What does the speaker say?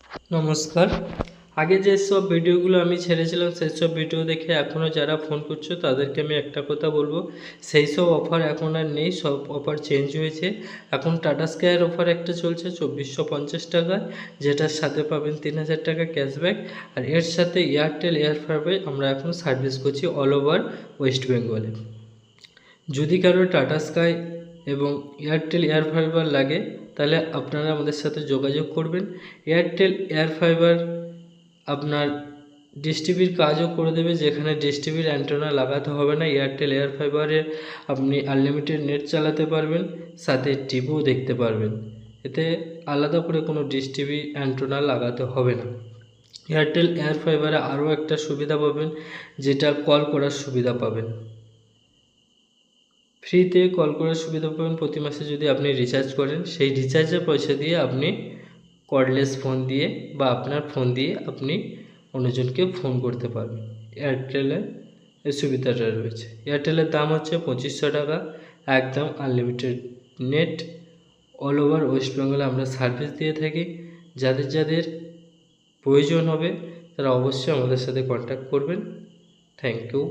নমস্কার। আগে যেসব ভিডিওগুলো আমি ছেড়েছিলাম সেসব ভিডিও দেখে এখনও যারা ফোন করছো তাদেরকে আমি একটা কথা বলবো, সেই সব অফার এখন আর নেই, সব অফার চেঞ্জ হয়েছে। এখন টাটা স্কাইয়ের অফার একটা চলছে 2450 টাকায়, যেটার সাথে পাবেন 3000 টাকা ক্যাশব্যাক। আর এর সাথে এয়ারটেল এয়ার ফাইবার আমরা এখন সার্ভিস করছি অল ওভার ওয়েস্ট বেঙ্গলে। যদি কারো টাটা স্কাই এবং এয়ারটেল এয়ার ফাইবার লাগে তাহলে আপনারা আমাদের সাথে যোগাযোগ করবেন। এয়ারটেল এয়ার ফাইবার আপনার ডিশ টিভির কাজও করে দেবে, যেখানে ডিশ টিভির অ্যান্টেনা লাগাতে হবে না। এয়ারটেল এয়ার ফাইবারে আপনি আনলিমিটেড নেট চালাতে পারবেন, সাথে টিভিও দেখতে পারবেন। এতে আলাদা করে কোনো ডিশ টিভি অ্যান্টেনা লাগাতে হবে না। এয়ারটেল এয়ার ফাইবারে আরও একটা সুবিধা পাবেন, যেটা কল করার সুবিধা পাবেন। ফ্রিতে কল করার সুবিধা পাবেন প্রতি মাসে যদি আপনি রিচার্জ করেন। সেই রিচার্জের পয়সা দিয়ে আপনি কর্ডলেস ফোন দিয়ে বা আপনার ফোন দিয়ে আপনি অন্যজনকে ফোন করতে পারবেন। এয়ারটেলের এই সুবিধাটা রয়েছে। এয়ারটেলের দাম হচ্ছে 2500 টাকা, একদম unlimited net. All over West বেঙ্গলে আমরা সার্ভিস দিয়ে থাকি। যাদের যাদের প্রয়োজন হবে তারা অবশ্যই আমাদের সাথে কন্ট্যাক্ট করবেন। Thank you.